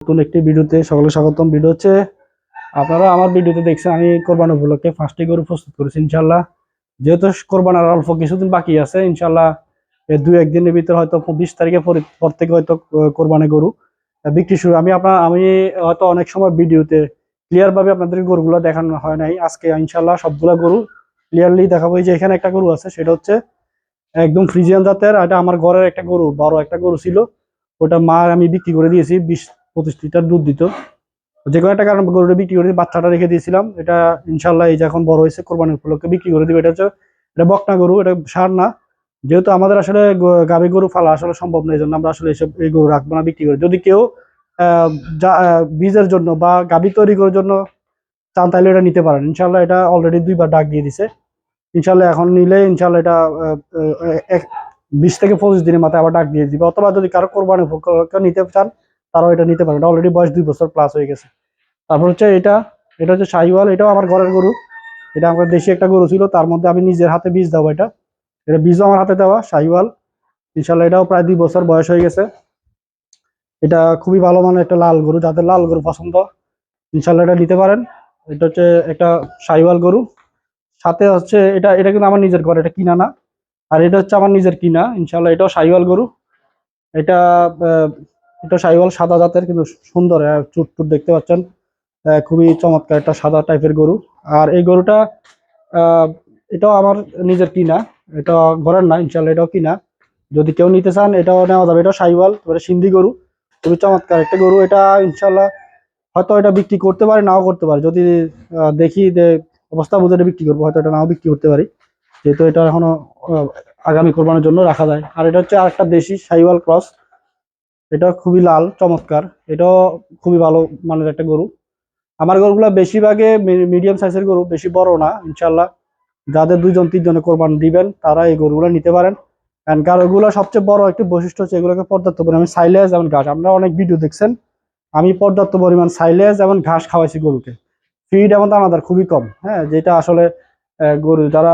নতুন একটি ভিডিওতে সকলে স্বাগতম। ভিডিও হচ্ছে আপনারা আমার ভিডিওতে দেখছেন আমি কোরবানি উপলক্ষে 5টি গরু প্রস্তুত করেছি ইনশাল্লাহ। যেহেতু কোরবানির অল্প কিছুদিন বাকি আছে ইনশাল্লাহ, এই 2-1 দিনের ভিতরে হয়তো 20 তারিখে পর থেকে হয়তো কোরবানি গরু বিক্রি শুরু। আমি হয়তো অনেক সময় ভিডিওতে ক্লিয়ার ভাবে আপনাদের গরুগুলো দেখানো হয় নাই। আজকে ইনশাল্লাহ সবগুলা গরু ক্লিয়ারলি দেখাবো। এই যে এখানে একটা গরু আছে, সেটা হচ্ছে একদম ফ্রিজিয়ান জাতের। এটা আমার ঘরের একটা গরু, বড় একটা গরু ছিল। ওটা মা আমি বিক্রি করে দিয়েছি, 20-25 লিটার দুধ দিত। যে কোনো একটা কারণে গরুটা বিক্রি করে বাচ্চাটা রেখে দিয়েছিলাম। এটা ইনশাল্লাহ এই যে এখন বড় হয়েছে, কোরবানির উপলক্ষে বিক্রি করে দিবে। এটা বকনা গরু, এটা ষাঁড় না। যেহেতু আমাদের আসলে গাভী গরু ফালা আসলে সম্ভব না, এই জন্য আমরা আসলে এই গরু রাখবো না, বিক্রি করে। যদি কেউ বীজের জন্য বা গাভী তৈরি করার জন্য চান তাহলে এটা নিতে পারেন ইনশাল্লাহ। এটা অলরেডি 2বার ডাক দিয়ে দিছে ইনশাল্লাহ। এখন নিলে ইনশাল্লাহ এটা 20 থেকে 25 দিনের মাথায় আবার ডাক দিয়ে দিবে। অথবা যদি কারো কোরবানি নিতে চান তারাও এটা নিতে পারেন। এটা অলরেডি বয়স 2 বছর প্লাস হয়ে গেছে। তারপর হচ্ছে এটা এটা হচ্ছে শাহিওয়াল। এটাও আমার ঘরের গরু। এটা আমার দেশি একটা গরু ছিল, তার মধ্যে আমি নিজের হাতে বীজ দেবো। এটা এটা বীজও আমার হাতে দেওয়া শাহিওয়াল ইনশাল্লাহ। এটাও প্রায় 2 বছর বয়স হয়ে গেছে। এটা খুবই ভালো মানের একটা লাল গরু, যাদের লাল গরু পছন্দ ইনশাল্লাহ এটা নিতে পারেন। এটা হচ্ছে একটা শাহিওয়াল গরু। সাথে হচ্ছে এটা এটা কিন্তু আমার নিজের ঘর, এটা কিনা না। আর এটা হচ্ছে আমার নিজের কিনা ইনশাল্লাহ। এটাও শাহিওয়াল গরু। এটা আহ, এটা শাহিওয়াল সাদা জাতের, কিন্তু সুন্দর চুট টুট দেখতে পাচ্ছেন। খুবই চমৎকার একটা সাদা টাইপের গরু। আর এই গরুটা আহ, এটাও আমার নিজের কিনা, এটা ঘরের না ইনশাল্লাহ, এটাও কিনা। যদি কেউ নিতে চান এটাও নেওয়া যাবে। এটাও শাহিওয়াল, এবারে সিন্ধি গরু। খুবই চমৎকার একটা গরু এটা ইনশাল্লাহ। হয়তো এটা বিক্রি করতে পারি, নাও করতে পারি। যদি দেখি যে অবস্থা বুঝে এটা বিক্রি করবো, হয়তো এটা নাও বিক্রি করতে পারি, যেহেতু এটা এখনো আহ, আগামী কোরবানির জন্য রাখা যায়। আর এটা হচ্ছে আরেকটা দেশি শাহিওয়াল ক্রস। এটা খুবই লাল চমৎকার। এটাও খুবই ভালো মানের একটা গরু। আমার গরুগুলো বেশিরভাগে মিডিয়াম সাইজের গরু, বেশি বড় না ইনশাল্লাহ। যাদের 2-3 জনে কোরবানি দিবেন তারা এই গরুগুলো নিতে পারেন। কারণ গরুগুলো সবচেয়ে বড় একটি বৈশিষ্ট্য হচ্ছে এগুলোকে পর্যাপ্ত পরিমাণে সাইলেজ এবং ঘাস, আপনারা অনেক ভিডিও দেখছেন, আমি পর্যাপ্ত পরিমাণ সাইলেজ এবং ঘাস খাওয়াইছি গরুকে। ফিড এবং দানাদার খুবই কম, হ্যাঁ, যেটা আসলে গরু যারা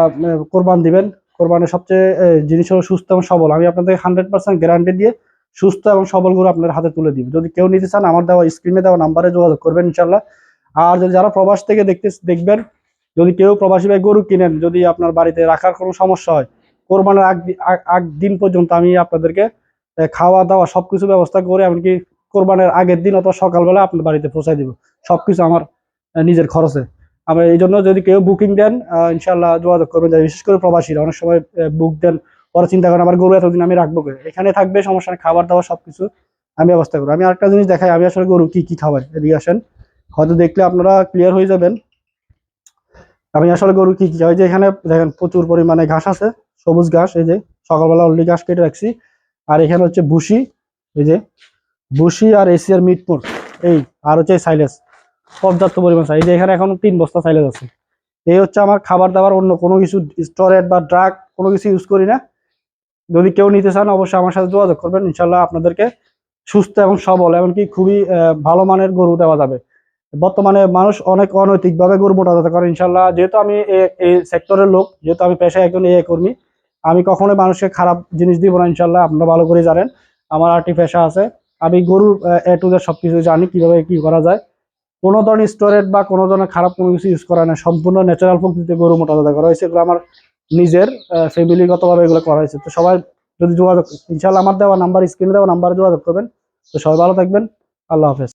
কোরবান দিবেন, কোরবানের সবচেয়ে জিনিস হলো সুস্থ এবং সবল। আমি আপনাদের 100% গ্যারান্টি দিয়ে সুস্থ এবং সবল গরু আপনার হাতে তুলে দিব। যদি কেউ নিতে চান আমার দেওয়া স্ক্রিনে দেওয়া নাম্বারে যোগাযোগ করবেন ইনশাল্লাহ। আর যদি যারা প্রবাস থেকে দেখবেন, যদি কেউ প্রবাসী ভাই গরু কিনেন, যদি আপনার বাড়িতে রাখার কোনো সমস্যা হয়, কোরবানের আগ দিন পর্যন্ত আমি আপনাদেরকে খাওয়া দাওয়া সবকিছু ব্যবস্থা করে, এমনকি কোরবানের আগের দিন অথবা সকালবেলা আপনার বাড়িতে পৌঁছায় দিব। সবকিছু আমার নিজের খরচে। আমরা এই জন্য যদি কেউ বুকিং দেন ইনশাল্লাহ যোগাযোগ করবেন। বিশেষ করে প্রবাসীরা অনেক সময় বুক দেন, পরে চিন্তা করেন আমার গরু এতদিন আমি রাখবো কে, এখানে থাকবে, সমস্যা নেই, খাবার দাবার সবকিছু আমি ব্যবস্থা করবো। আমি আরেকটা জিনিস দেখাই, আমি আসলে গরু কি কি খাবার, এদিকে আসেন, হয়তো দেখলে আপনারা ক্লিয়ার হয়ে যাবেন আমি আসলে গরু কি কি খাওয়াই। যে এখানে দেখেন প্রচুর পরিমাণে ঘাস আছে, সবুজ ঘাস। এই যে সকালবেলা অলরেডি ঘাস কেটে রাখছি। আর এখানে হচ্ছে ভুসি, এই যে ভুসি আর এশিয়ার মিটমোট, এই আর হচ্ছে সাইলেজ, পর্যাপ্ত পরিমাণ সাইজ। এখানে এখন 3 বস্তা সাইলেজ আছে। এই হচ্ছে আমার খাবার দাবার, অন্য কোনো কিছু স্টোরেজ বা ড্রাগ কোনো কিছু ইউজ করি না। যদি কেউ নিতে চান অবশ্যই আমার সাথে যোগাযোগ করবেন ইনশাল্লাহ। আপনাদেরকে সুস্থ এবং সবল এমনকি খুবই ভালো মানের গরু দেওয়া যাবে। বর্তমানে মানুষ অনেক অনৈতিকভাবে গরু মোটাতাজা করে ইনশাল্লাহ। যেহেতু আমি এই সেক্টরের লোক, যেহেতু আমি পেশায় একজন কর্মী, আমি কখনোই মানুষকে খারাপ জিনিস দিব না ইনশাল্লাহ। আপনারা ভালো করে জানেন আমার আরেকটি পেশা আছে। আমি গরুর A to Z সবকিছু জানি, কিভাবে কি করা যায়। কোনো ধরনের স্টোরেজ বা কোনো ধরনের খারাপ কোনো কিছু ইউজ করা না, সম্পূর্ণ ন্যাচারাল পদ্ধতিতে গরু মোটাতাজা করা হয়েছে। এগুলো আমার নিজের ফ্যামিলিগতভাবে এগুলো করা হয়েছে। তো সবাই যদি যোগাযোগ ইনশাল্লাহ আমার দেওয়া নাম্বার, স্ক্রিনে দেওয়া নাম্বারে যোগাযোগ করবেন। তো সবাই ভালো থাকবেন। আল্লাহ হাফেজ।